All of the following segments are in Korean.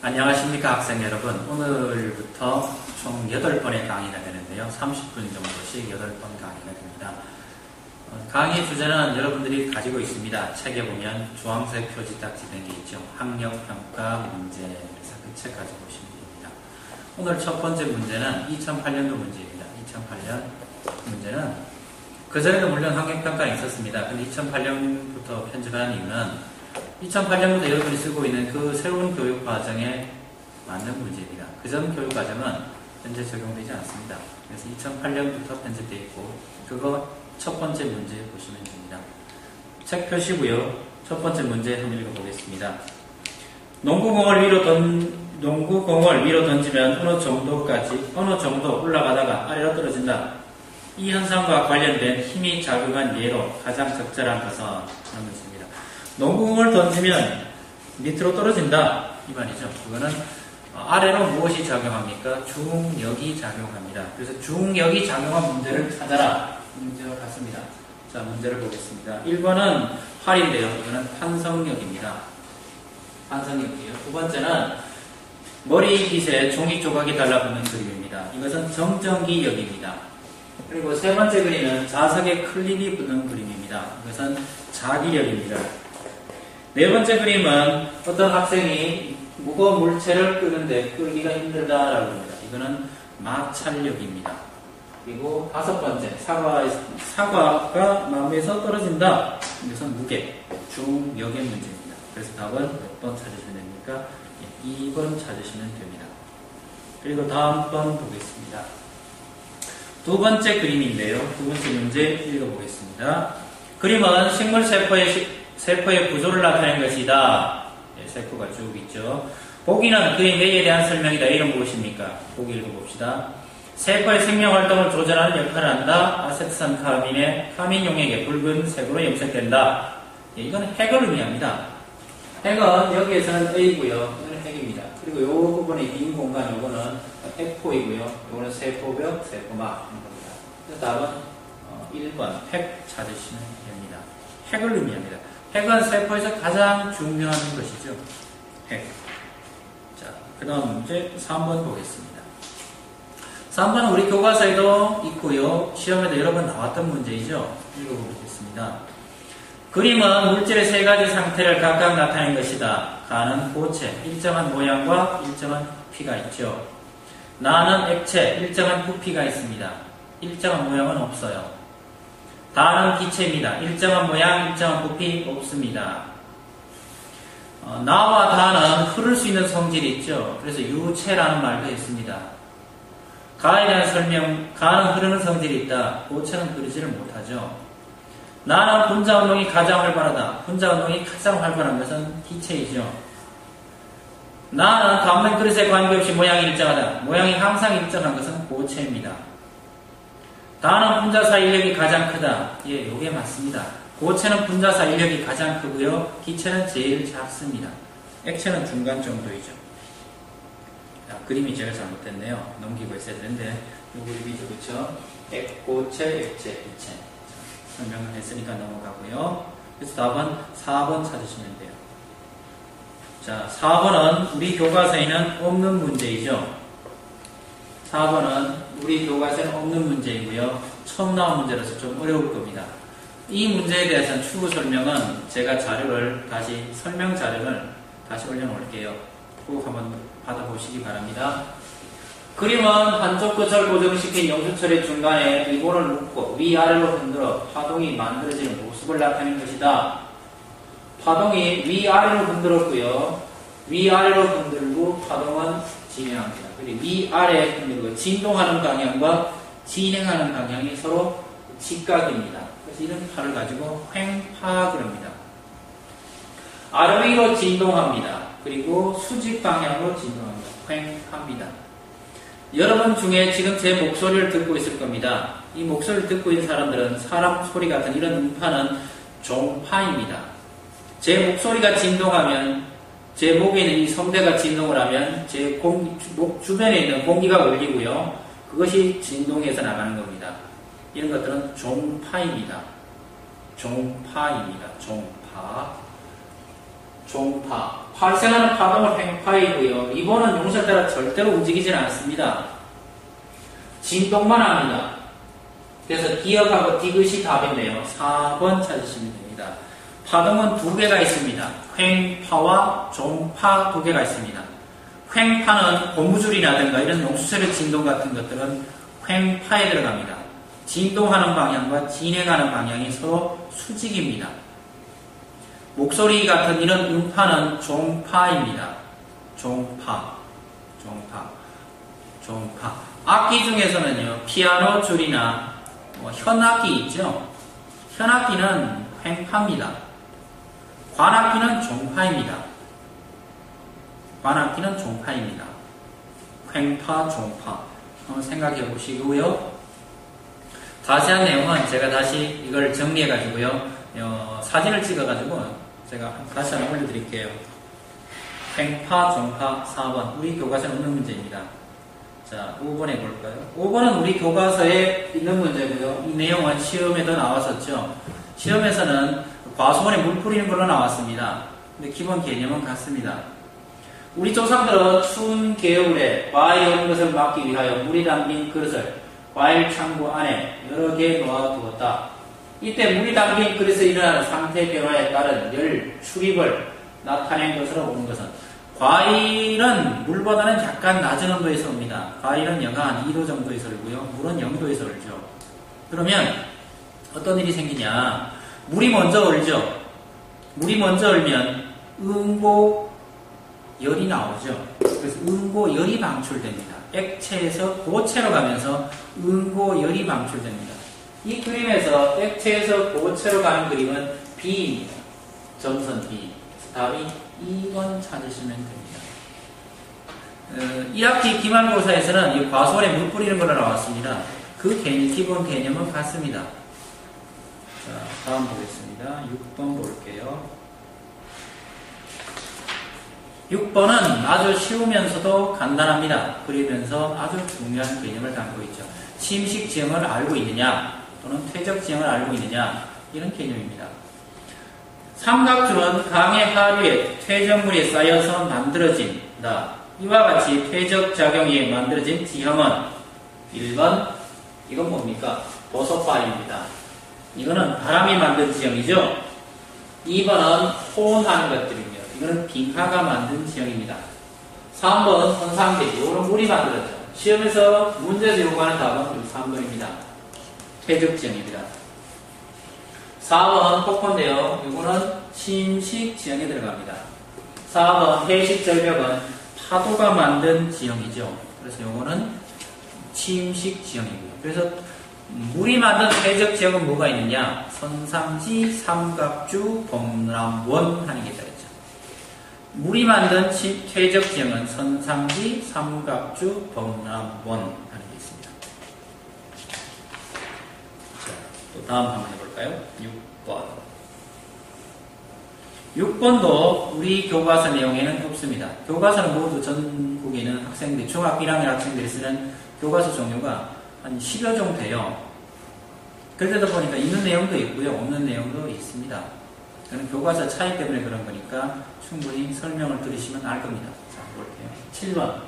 안녕하십니까 학생 여러분. 오늘부터 총 8번의 강의가 되는데요. 30분 정도씩 8번 강의가 됩니다. 강의 주제는 여러분들이 가지고 있습니다. 책에 보면 주황색 표지 딱지된 게 있죠. 학력평가 문제. 그래서 그 책 가지고 보시면 됩니다. 오늘 첫 번째 문제는 2008년도 문제입니다. 2008년 문제는 그전에도 물론 학력평가는 있었습니다. 근데 2008년부터 편집한 이유는 2008년부터 여러분이 쓰고 있는 그 새로운 교육 과정에 맞는 문제입니다. 그전 교육 과정은 현재 적용되지 않습니다. 그래서 2008년부터 편집되어 있고 그거 첫 번째 문제 보시면 됩니다. 책 펴시고요. 첫 번째 문제 한번 읽어보겠습니다. 농구공을 위로 던지면 어느 정도 올라가다가 아래로 떨어진다. 이 현상과 관련된 힘이 작용한 예로 가장 적절한 것은 하는 문제입니다. 농구공을 던지면 밑으로 떨어진다. 이 말이죠. 그거는 아래로 무엇이 작용합니까? 중력이 작용합니다. 그래서 중력이 작용한 문제를 찾아라. 문제와 같습니다. 자, 문제를 보겠습니다. 1번은 활인데요. 이거는 판성력입니다. 판성력이에요. 두 번째는 머리빗에 종이 조각이 달라붙는 그림입니다. 이것은 정전기력입니다. 그리고 세 번째 그림은 자석에 클립이 붙는 그림입니다. 이것은 자기력입니다. 네 번째 그림은 어떤 학생이 무거운 물체를 끄는데 끌기가 힘들다라고 합니다. 이거는 마찰력입니다. 그리고 다섯 번째 사과가 나무에서 떨어진다. 이것은 무게, 중력의 문제입니다. 그래서 답은 몇 번 찾으시면 됩니까? 2번 찾으시면 됩니다. 그리고 다음 번 보겠습니다. 두 번째 그림인데요. 두 번째 문제 읽어보겠습니다. 그림은 식물 세포의 구조를 나타낸 것이다. 네, 세포가 쭉 있죠. 보기는 그림 A에 대한 설명이다. 이런 무엇입니까? 보기 읽어봅시다. 세포의 생명활동을 조절하는 역할을 한다. 아세트산 카민 용액에 붉은색으로 염색된다. 네, 이건 핵을 의미합니다. 핵은 여기에서는 A고요. 이거는 핵입니다. 그리고 이 부분의 빈 공간, 이거는 핵포이고요. 이거는 세포벽, 세포막 겁니다. 그래서 답은 1번 핵 찾으시면 됩니다. 핵을 의미합니다. 핵은 세포에서 가장 중요한 것이죠. 핵. 자, 그 다음 문제 3번 보겠습니다. 3번은 우리 교과서에도 있고요. 시험에도 여러 번 나왔던 문제이죠. 읽어보겠습니다. 그림은 물질의 세 가지 상태를 각각 나타낸 것이다. 가는 고체, 일정한 모양과 일정한 부피가 있죠. 나는 액체, 일정한 부피가 있습니다. 일정한 모양은 없어요. 다는 기체입니다. 일정한 모양, 일정한 부피 없습니다. 나와 다는 흐를 수 있는 성질이 있죠. 그래서 유체라는 말도 있습니다. 가에 대한 설명, 가는 흐르는 성질이 있다. 고체는 흐르지를 못하죠. 나는 분자 운동이 가장 활발하다. 분자 운동이 가장 활발한 것은 기체이죠. 나는 감는 그릇에 관계없이 모양이 일정하다. 모양이 항상 일정한 것은 고체입니다. 다는 분자사 인력이 가장 크다. 예, 요게 맞습니다. 고체는 분자사 인력이 가장 크고요. 기체는 제일 작습니다. 액체는 중간 정도이죠. 자, 그림이 제가 잘못됐네요. 넘기고 있어야 되는데 요 그림이죠. 그쵸? 고체, 액체, 기체. 자, 설명을 했으니까 넘어가고요. 그래서 답은 4번 찾으시면 돼요. 자, 4번은 우리 교과서에는 없는 문제이죠. 4번은 우리 교과서에는 없는 문제이고요. 처음 나온 문제라서 좀 어려울 겁니다. 이 문제에 대해서는 추후 설명은 제가 설명 자료를 다시 올려놓을게요. 꼭 한번 받아보시기 바랍니다. 그림은 한쪽 끝을 고정시킨 염소철의 중간에 리본을 묶고 위아래로 흔들어 파동이 만들어지는 모습을 나타낸 것이다. 파동이 위아래로 흔들었고요. 위아래로 흔들고 파동은 진행합니다. 그리고 위아래 흔들고 진동하는 방향과 진행하는 방향이 서로 직각입니다. 그래서 이런 파를 가지고 횡파 그럽니다. 아래 위로 진동합니다. 그리고 수직 방향으로 진동합니다. 횡파입니다. 여러분 중에 지금 제 목소리를 듣고 있을 겁니다. 이 목소리를 듣고 있는 사람들은 사람 소리 같은 이런 음파는 종파입니다. 제 목소리가 진동하면 제 목에 있는 이 성대가 진동을 하면 제 목 주변에 있는 공기가 울리고요. 그것이 진동해서 나가는 겁니다. 이런 것들은 종파입니다. 종파입니다. 종파. 발생하는 파동을 횡파이고요. 이번은 용설 따라 절대로 움직이지는 않습니다. 진동만 합니다. 그래서 기억하고 디귿이 답인데요. 4번 찾으시면 됩니다. 파동은 두 개가 있습니다. 횡파와 종파 두 개가 있습니다. 횡파는 고무줄이라든가 이런 용수철의 진동 같은 것들은 횡파에 들어갑니다. 진동하는 방향과 진행하는 방향이 서로 수직입니다. 목소리 같은 이런 음파는 종파입니다. 종파. 악기 중에서는요, 피아노 줄이나 현악기 있죠? 현악기는 횡파입니다. 관악기는 종파입니다. 횡파, 종파. 한번 생각해 보시고요. 자세한 내용은 제가 다시 이걸 정리해 가지고요. 사진을 찍어 가지고 제가 다시 한번 올려드릴게요. 횡파, 종파 4번. 우리 교과서에 없는 문제입니다. 자, 5번에 볼까요? 5번은 우리 교과서에 있는 문제고요. 이 내용은 시험에도 나왔었죠. 시험에서는 과수원에 물 뿌리는 걸로 나왔습니다. 근데 기본 개념은 같습니다. 우리 조상들은 추운 겨울에 과일이 오는 것을 막기 위하여 물이 담긴 그릇을 과일 창고 안에 여러 개 놓아두었다. 이때 물이 담긴 그릇에 일어나는 상태 변화에 따른 열 출입을 나타낸 것으로 보는 것은 과일은 물보다는 약간 낮은 온도에서 옵니다. 과일은 영하 한 2도 정도에서 얼고요. 물은 0도에서 얼죠. 그러면 어떤 일이 생기냐. 물이 먼저 얼죠. 물이 먼저 얼면 응고 열이 나오죠. 그래서 응고 열이 방출됩니다. 액체에서 고체로 가면서 응고 열이 방출됩니다. 이 그림에서 액체에서 고체로 가는 그림은 B입니다. 점선 B. 답이 2번 찾으시면 됩니다. 1학기 기말고사에서는 이 과수원에 물 뿌리는 걸로 나왔습니다. 그 기본 개념은 같습니다. 자, 다음 보겠습니다. 6번 볼게요. 6번은 아주 쉬우면서도 간단합니다. 그리면서 아주 중요한 개념을 담고 있죠. 침식 지형을 알고 있느냐 또는 퇴적 지형을 알고 있느냐 이런 개념입니다. 삼각줄은 강의 하류에 퇴적물이 쌓여서 만들어진다. 이와 같이 퇴적 작용에 의해 만들어진 지형은 1번 이건 뭡니까? 도서파입니다. 이거는 바람이 만든 지형이죠. 2번은 호온하는 것들입니다. 이거는 빙하가 만든 지형입니다. 3번 선상대. 이거는 물이 만들었죠. 시험에서 문제에서 요구하는 답은 3번입니다. 퇴적 지형입니다. 4번 폭포인데요. 이거는 침식 지형에 들어갑니다. 4번 해식 절벽은 파도가 만든 지형이죠. 그래서 이거는 침식 지형이고요. 그래서 물이 만든 퇴적 지형은 뭐가 있느냐? 선상지, 삼각주, 범람원 하는 게 있다랬죠. 물이 만든 퇴적 지형은 선상지, 삼각주, 범람원 하는 게 있습니다. 자, 또 다음 한번 해볼까요? 6번. 6번도 우리 교과서 내용에는 없습니다. 교과서는 모두 전국에 있는 학생들, 중학교 1학년 학생들이 쓰는 교과서 종류가 한 10여 종 돼요. 그러다 보니까 있는 내용도 있고요. 없는 내용도 있습니다. 그는 교과서 차이 때문에 그런 거니까 충분히 설명을 들으시면 알 겁니다. 자, 볼게요. 7번.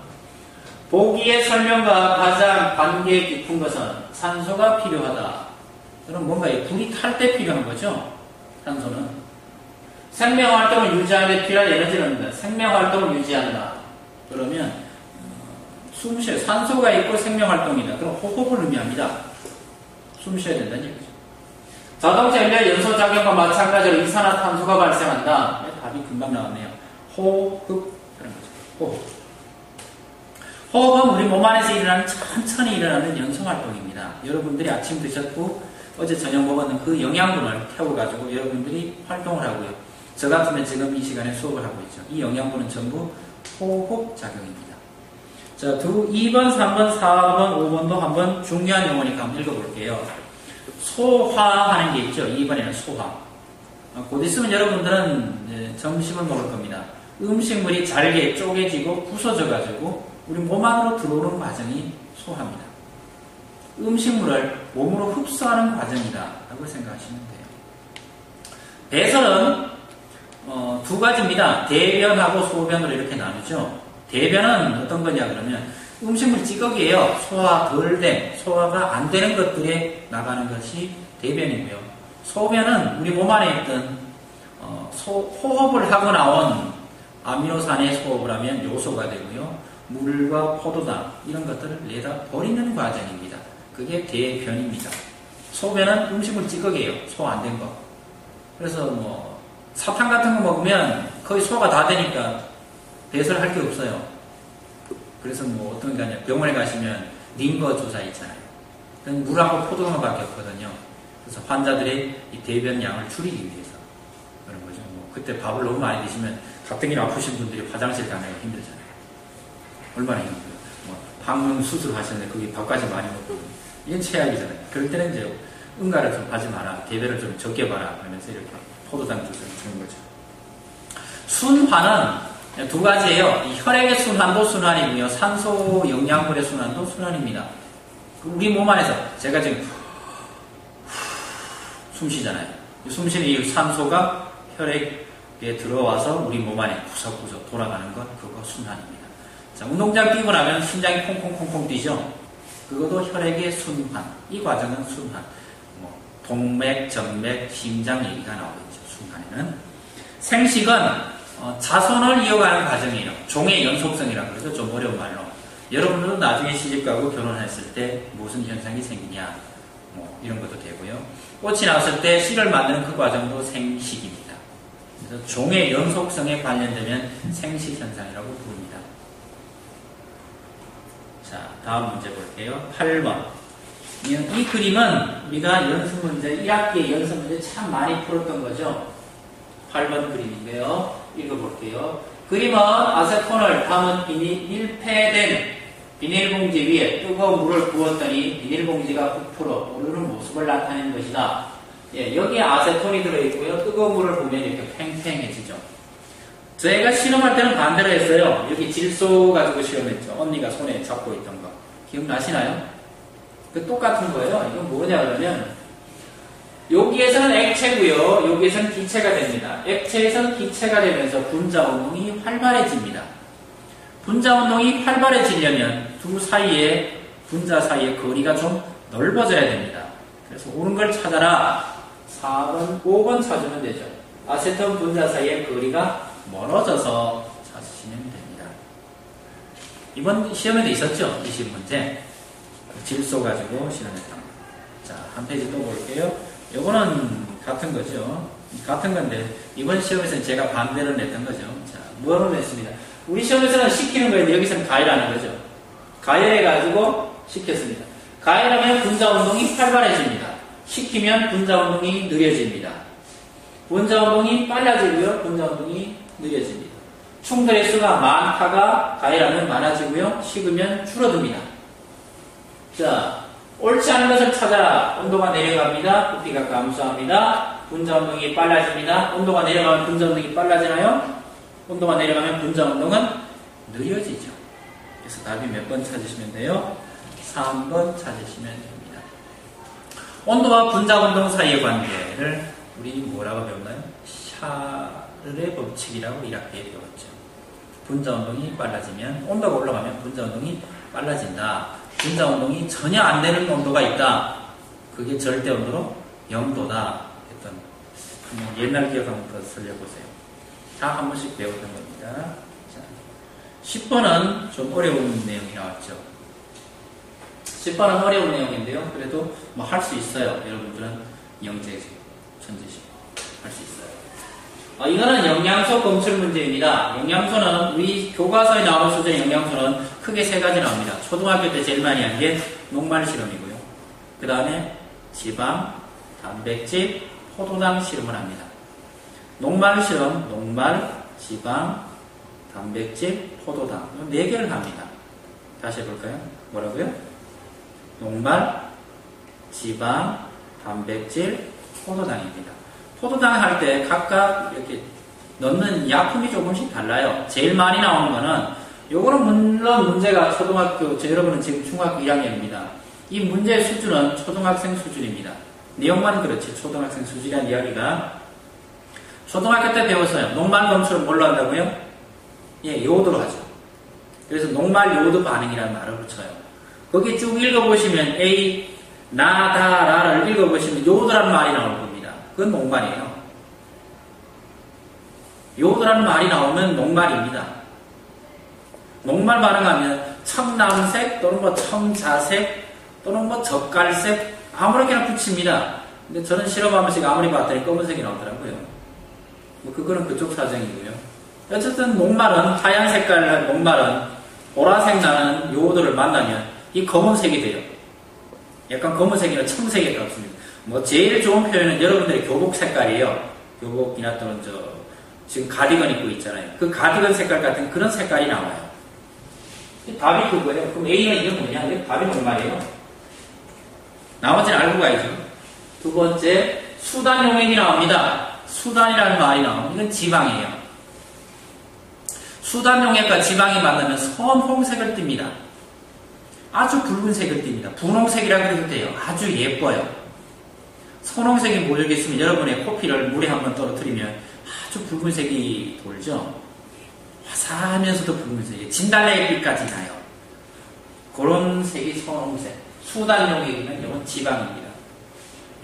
보기의 설명과 가장 관계 깊은 것은 산소가 필요하다. 그럼 뭔가 불이 탈 때 필요한 거죠. 산소는. 생명활동을 유지하는 데 필요한 에너지는 생명활동을 유지한다. 그러면 숨쉬어 산소가 있고 생명활동이다. 그럼 호흡을 의미합니다. 숨쉬어야 된다는 얘기죠. 자동차 연료 연소작용과 마찬가지로 이산화탄소가 발생한다. 답이 금방 나왔네요. 호흡 그런 거죠. 호흡은 우리 몸 안에서 일어나는 천천히 일어나는 연소활동입니다. 여러분들이 아침 드셨고 어제 저녁 먹었는 그 영양분을 태워가지고 여러분들이 활동을 하고요. 저 같으면 지금 이 시간에 수업을 하고 있죠. 이 영양분은 전부 호흡작용입니다. 자, 2번, 3번, 4번, 5번도 한번 중요한 용어니까 한번 읽어볼게요. 소화하는 게 있죠. 2번에는 소화. 곧 있으면 여러분들은 점심을 먹을 겁니다. 음식물이 잘게 쪼개지고 부서져가지고 우리 몸 안으로 들어오는 과정이 소화입니다. 음식물을 몸으로 흡수하는 과정이다 라고 생각하시면 돼요. 배설은 두 가지입니다. 대변하고 소변으로 이렇게 나누죠. 대변은 어떤 거냐 그러면 음식물 찌꺼기예요. 소화 덜 된, 소화가 안 되는 것들에 나가는 것이 대변이고요. 소변은 우리 몸 안에 있던 호흡을 하고 나온 아미노산의 호흡을 하면 요소가 되고요. 물과 포도당 이런 것들을 내다 버리는 과정입니다. 그게 대변입니다. 소변은 음식물 찌꺼기예요. 소화 안 된 거. 그래서 뭐 사탕 같은 거 먹으면 거의 소화가 다 되니까 배설할 게 없어요. 그래서 뭐 어떤 게 아니라 병원에 가시면 링거 주사 있잖아요. 그건 물하고 포도당밖에 없거든요. 그래서 환자들의 이 대변 양을 줄이기 위해서 그런 거죠. 뭐 그때 밥을 너무 많이 드시면 가뜩이나 아프신 분들이 화장실 가기가 힘들잖아요. 얼마나 힘들어요. 뭐 방문 수술 하셨는데 거기 밥까지 많이 먹고 이건 최악이잖아요. 그럴 때는 이제 응가를 좀 하지 마라. 대변을 좀 적게 봐라. 그러면서 이렇게 포도당 주사를 주는 거죠. 순환은 두 가지예요. 혈액의 순환도 순환이고요. 산소 영양분의 순환도 순환입니다. 우리 몸 안에서 제가 지금 숨 쉬잖아요. 숨 쉬는 이 산소가 혈액에 들어와서 우리 몸 안에 구석구석 돌아가는 것, 그거 순환입니다. 자, 운동장 뛰고 나면 심장이 콩콩콩콩 뛰죠. 그것도 혈액의 순환. 이 과정은 순환. 뭐 동맥, 정맥, 심장 얘기가 나오겠죠. 순환에는. 생식은 자손을 이어가는 과정이에요. 종의 연속성이라고 그래서 좀 어려운 말로. 여러분들도 나중에 시집가고 결혼했을 때 무슨 현상이 생기냐, 뭐 이런 것도 되고요. 꽃이 나왔을 때 씨를 만드는 그 과정도 생식입니다. 그래서 종의 연속성에 관련되면 생식 현상이라고 부릅니다. 자, 다음 문제 볼게요. 8번. 이 그림은 우리가 연습 문제, 1학기에 연습 문제 참 많이 풀었던 거죠. 8번 그림인데요. 읽어볼게요. 그림은 아세톤을 담은 밀폐된 비닐봉지 위에 뜨거운 물을 부었더니 비닐봉지가 부풀어 오르는 모습을 나타내는 것이다. 예, 여기에 아세톤이 들어있고요. 뜨거운 물을 보면 이렇게 팽팽해지죠. 저희가 실험할 때는 반대로 했어요. 여기 질소 가지고 실험했죠. 언니가 손에 잡고 있던 거. 기억나시나요? 그 똑같은 거예요. 이건 뭐냐 그러면 여기에서는 액체고요. 여기에서는 기체가 됩니다. 액체에서는 기체가 되면서 분자 운동이 활발해집니다. 분자 운동이 활발해지려면 두 사이에 분자 사이의 거리가 좀 넓어져야 됩니다. 그래서 옳은 걸 찾아라. 4번, 5번 찾으면 되죠. 아세톤 분자 사이의 거리가 멀어져서 찾으시면 됩니다. 이번 시험에도 있었죠? 20문제. 질소 가지고 실험했던 거. 자, 한 페이지 또 볼게요. 요거는 같은 거죠. 같은 건데 이번 시험에서는 제가 반대로 냈던 거죠. 자, 뭐로 냈습니다. 우리 시험에서는 시키는 거인데 여기서는 가열하는 거죠. 가열해가지고 시켰습니다. 가열하면 분자 운동이 활발해집니다. 식히면 분자 운동이 느려집니다. 분자 운동이 빨라지고요. 분자 운동이 느려집니다. 충돌의 수가 많다가 가열하면 많아지고요. 식으면 줄어듭니다. 자, 옳지 않은 것을 찾아라. 온도가 내려갑니다. 부피가 감소합니다. 분자 운동이 빨라집니다. 온도가 내려가면 분자 운동이 빨라지나요? 온도가 내려가면 분자 운동은 느려지죠. 그래서 답이 몇 번 찾으시면 돼요? 3번 찾으시면 됩니다. 온도와 분자 운동 사이의 관계를 우리 뭐라고 배웠나요? 샤를의 법칙이라고 1학기에 배웠죠. 분자 운동이 빨라지면 온도가 올라가면 분자 운동이 빨라진다. 분자 운동이 전혀 안 되는 온도가 있다. 그게 절대 온도로 0도다. 했던 옛날 기억 한번 더 살려보세요. 다 한 번씩 배웠던 겁니다. 자, 10번은 좀 어려운 내용이 나왔죠. 10번은 어려운 내용인데요. 그래도 뭐 할 수 있어요. 여러분들은 영재식, 천재식 할 수 있어요. 이거는 영양소 검출 문제입니다. 영양소는 우리 교과서에 나오는 수준의 영양소는 크게 세 가지 나옵니다. 초등학교 때 제일 많이 한 게 녹말 실험이고요. 그 다음에 지방, 단백질, 포도당 실험을 합니다. 녹말 실험, 녹말, 지방, 단백질, 포도당. 4개를 합니다. 다시 해볼까요? 뭐라고요? 녹말, 지방, 단백질, 포도당입니다. 포도당 할 때 각각 이렇게 넣는 약품이 조금씩 달라요. 제일 많이 나오는 거는 요거는 물론 문제가 초등학교, 여러분은 지금 중학교 1학년입니다. 이 문제의 수준은 초등학생 수준입니다. 내용만 그렇지 초등학생 수준이라는 이야기가 초등학교 때 배웠어요. 녹말 검수를 뭘로 한다고요? 예, 요오드로 하죠. 그래서 녹말 요오드 반응이라는 말을 붙여요. 거기 쭉 읽어보시면 A, 나, 다, 라를 읽어보시면 요오드라는 말이 나올 겁니다. 그건 녹말이에요. 요오드라는 말이 나오면 녹말입니다. 녹말 반응하면 청남색 또는 뭐 청자색 또는 뭐 젓갈색 아무렇게나 붙입니다. 근데 저는 실험하면서 아무리 봤더니 검은색이 나오더라고요. 뭐 그거는 그쪽 사정이고요. 어쨌든 녹말은 하얀 색깔 녹말은 보라색 나는 요오드를 만나면 이 검은색이 돼요. 약간 검은색이나 청색에 가깝습니다. 뭐 제일 좋은 표현은 여러분들의 교복 색깔이에요. 교복이나 또는 지금 가디건 입고 있잖아요. 그 가디건 색깔 같은 그런 색깔이 나와요. 답이 그거예요. 그럼 A는 이건 뭐냐? 이게 답이 녹말이에요. 나머지는 알고 가야죠. 두 번째, 수단 용액이 나옵니다. 수단이라는 말이 나옵니다. 이건 지방이에요. 수단 용액과 지방이 만나면 선홍색을 띱니다. 아주 붉은색을 띱니다. 분홍색이라고 해도 돼요. 아주 예뻐요. 선홍색이 모르겠으면 여러분의 코피를 물에 한번 떨어뜨리면 아주 붉은색이 돌죠. 화사하면서도 붉은색이 진달래빛까지 나요. 그런 색이 선홍색. 수단 용액이면 이건 지방입니다.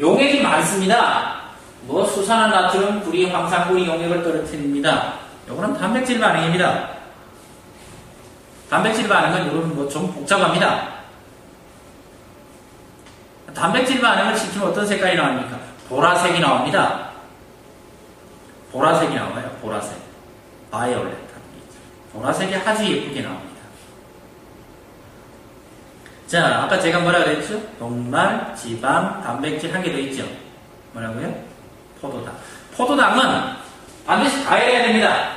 용액이 많습니다. 뭐 수산화 나트륨, 구리, 황산구리 용액을 떨어뜨립니다. 요거는 단백질 반응입니다. 단백질 반응은 여러분 뭐 좀 복잡합니다. 단백질 반응을 시키면 어떤 색깔이 나옵니까? 보라색이 나옵니다. 보라색이 나와요. 보라색. 바이올렛. 보라색이 아주 예쁘게 나옵니다. 자, 아까 제가 뭐라 그랬죠? 녹말, 지방, 단백질 한 개 더 있죠? 뭐라고요? 포도당. 포도당은 반드시 가열해야 됩니다.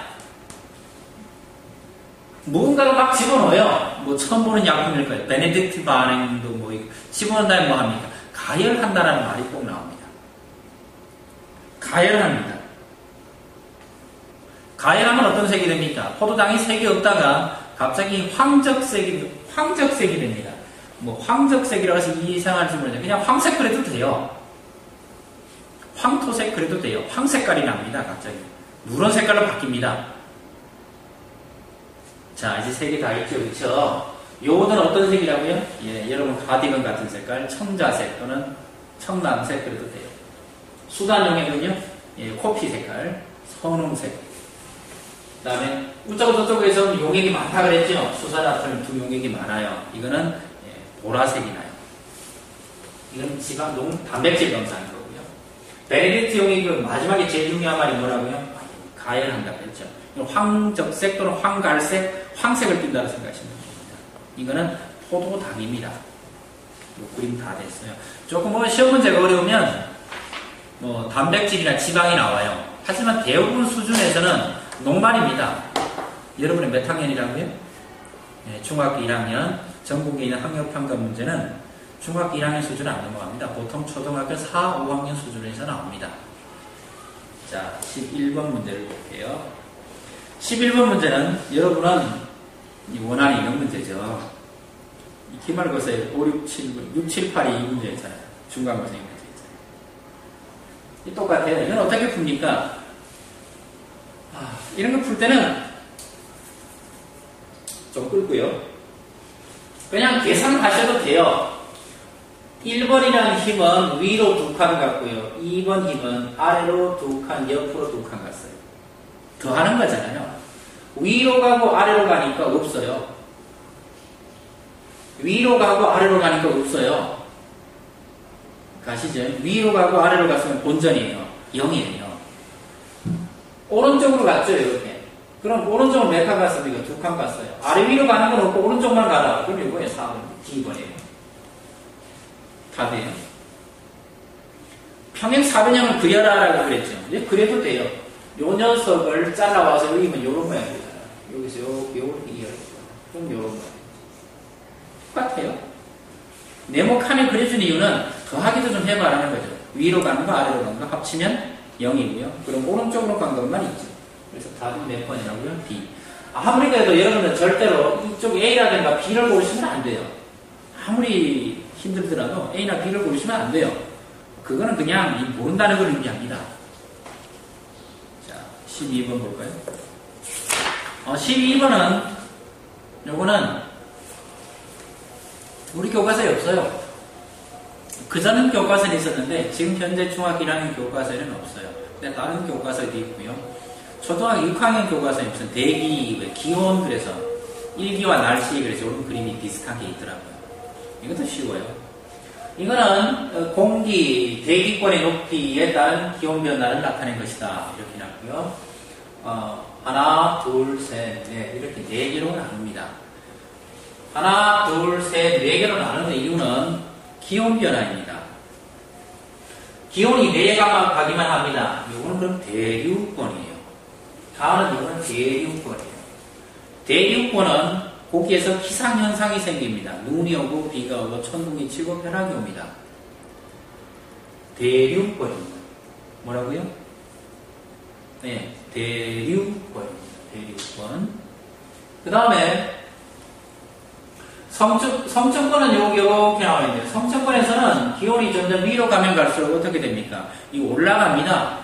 무언가를 막 집어넣어요. 뭐 처음 보는 약품일 거예요. 베네딕트 반응도 뭐 집어넣은 다음에 뭐 합니까? 가열한다라는 말이 꼭 나옵니다. 가열합니다. 가열하면 어떤 색이 됩니까? 포도당이 색이 없다가 갑자기 황적색이 됩니다. 뭐 황적색이라고 해서 이상할지 모르겠는데 그냥 황색 그래도 돼요. 황토색 그래도 돼요. 황색깔이 납니다. 갑자기. 누런 색깔로 바뀝니다. 자, 이제 색이 다 있죠. 그렇죠? 요거는 어떤 색이라고요? 예, 여러분 가디건 같은 색깔, 청자색 또는 청藍색 그래도 돼요. 수단용액은요? 예, 코피 색깔, 선홍색. 그 다음에 우쩌고 저쩌고에서 용액이 많다 그랬죠? 수산화토륨 두 용액이 많아요. 이거는 예, 보라색이 나요. 이건 지방 단백질 검사인 거고요. 베네딕트 용액은 마지막에 제일 중요한 말이 뭐라고요? 가열한다고 했죠. 황적색 또는 황갈색, 황색을 띈다고 생각하시면 됩니다. 이거는 포도당입니다. 그림 다 됐어요. 조금 뭐 시험 문제가 어려우면 뭐 단백질이나 지방이 나와요. 하지만 대부분 수준에서는 녹말입니다. 여러분의 몇 학년이라고요? 네, 중학교 1학년 전국에 있는 학력평가 문제는 중학교 1학년 수준은 안 넘어갑니다. 보통 초등학교 4, 5학년 수준에서 나옵니다. 자, 11번 문제를 볼게요. 11번 문제는 여러분은 원안이 이런 문제죠. 이 기말고사에 5, 6, 7, 6, 7, 8이 이 문제였잖아요. 중간고사 이 문제였잖아요. 똑같아요. 이건 어떻게 풉니까? 이런 거 풀 때는 좀 끌고요. 그냥 계산하셔도 돼요. 1번이라는 힘은 위로 2칸 갔고요. 2번 힘은 아래로 2칸, 옆으로 2칸 갔어요. 더 하는 거잖아요. 위로 가고 아래로 가니까 없어요. 위로 가고 아래로 가니까 없어요. 가시죠? 위로 가고 아래로 갔으면 본전이에요. 0이에요. 오른쪽으로 갔죠, 이렇게. 그럼 오른쪽으로 몇 칸 갔습니까? 2칸 갔어요. 아래 위로 가는 건 없고 오른쪽만 가라. 그럼 이거예요, 4번. D번이에요. 답이에요. 평행 사변형을 그려라라고 그랬죠. 예, 그래도 돼요. 요 녀석을 잘라와서 여기면 요런 모양이 되잖아요. 여기서 요렇게 이어요. 그럼 요런 모양. 똑같아요. 네모칸을 그려준 이유는 더하기도 좀 해봐라는 거죠. 위로 가는 거 아래로 가는 거 합치면 0이고요. 그럼 오른쪽으로 간 것만 있죠. 그래서 답이 몇 번이라고요? B. 아무리 그래도 여러분은 절대로 이쪽 A라든가 B를 고르시면 안 돼요. 아무리 힘들더라도 A나 B를 고르시면 안 돼요. 그거는 그냥 모른다는 걸 의미합니다. 12번 볼까요? 12번은 요거는 우리 교과서에 없어요. 그전은 교과서에 있었는데 지금 현재 중학교 1학년 교과서에는 없어요. 근데 다른 교과서에도 있고요. 초등학교 6학년 교과서에 무슨 대기, 기온, 그래서 일기와 날씨, 그래서 이런 그림이 비슷하게 있더라고요. 이것도 쉬워요. 이거는 공기, 대기권의 높이에 따른 기온 변화를 나타낸 것이다. 이렇게 나왔고요. 하나, 둘, 셋, 넷, 이렇게 4개로 나눕니다. 하나, 둘, 셋, 4개로 나누는 이유는 기온 변화입니다. 기온이 4가 가기만 합니다. 이거는 그럼 대류권이에요. 다음은 이거는 대류권이에요. 대류권은 거기에서 기상현상이 생깁니다. 눈이 오고 비가 오고 천둥이 치고 벼락이 옵니다. 대류권입니다. 뭐라고요? 네, 대류권입니다. 대류권. 그 다음에 성층권은 이렇게 나와 있는데, 성층권에서는 기온이 점점 위로 가면 갈수록 어떻게 됩니까? 이거 올라갑니다.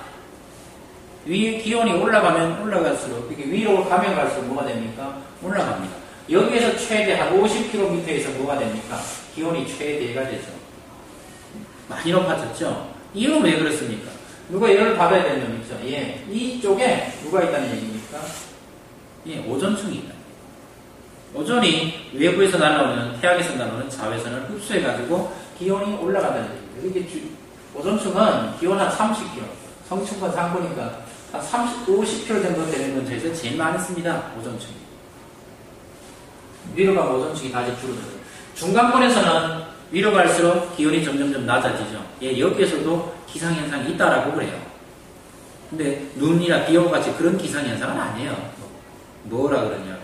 위에 기온이 올라가면 올라갈수록, 이렇게 위로 가면 갈수록 뭐가 됩니까? 올라갑니다. 여기에서 최대 한 50km에서 뭐가 됩니까? 기온이 최대가 되죠. 많이 높아졌죠? 이유는 왜 그렇습니까? 누가 이걸 받아야 되는 점 있죠? 예, 이쪽에 누가 있다는 얘기입니까? 예, 오존층이 있다. 오존이 외부에서 날아오는, 태양에서 날아오는 자외선을 흡수해가지고 기온이 올라간다는 얘기입니다. 이게 오존층은 기온 한 30km, 성층권 상보니까 한 50km 정도 되는 근처에서 제일 많이 씁니다. 오존층이. 위로 가면 오존층이 다시 줄어들어요. 중간권에서는 위로 갈수록 기온이 점점점 낮아지죠. 예, 여기에서도 기상현상이 있다라고 그래요. 근데 눈이나 비오고 같이 그런 기상현상은 아니에요. 뭐라 그러냐면,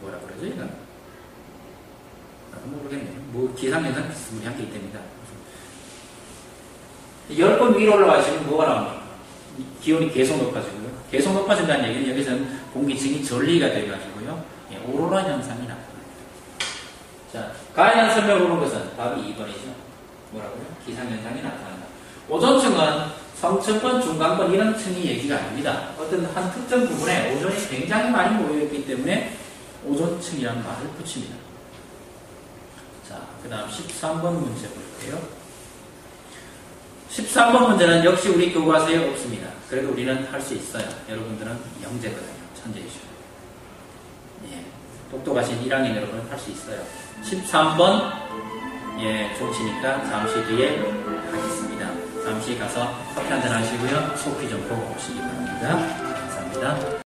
뭐라 그러죠, 이건? 모르겠네요. 뭐, 기상현상 비슷한 게 있답니다. 10번 위로 올라가시면 뭐가 나옵니까? 기온이 계속 높아지고요. 계속 높아진다는 얘기는 여기서는 공기층이 전리가 돼가지고요. 예, 오로라 현상이 나타납니다. 자, 가에 설명을 보는 것은 답이 2번이죠. 뭐라고요? 기상현상이 나타난다. 오존층은 성층권, 중간권 이런 층이 얘기가 아닙니다. 어떤 한 특정 부분에 오존이 굉장히 많이 모여있기 때문에 오존층이라는 말을 붙입니다. 자, 그 다음 13번 문제 볼게요. 13번 문제는 역시 우리 교과서에 없습니다. 그래도 우리는 할 수 있어요. 여러분들은 영재거든요. 천재이죠. 예, 똑똑하신 1학년 여러분은 할 수 있어요. 13번, 예, 좋으시니까 잠시 뒤에 하겠습니다. 잠시 가서 커피 한잔 하시고요. 소피 좀 보고 오시기 바랍니다. 감사합니다.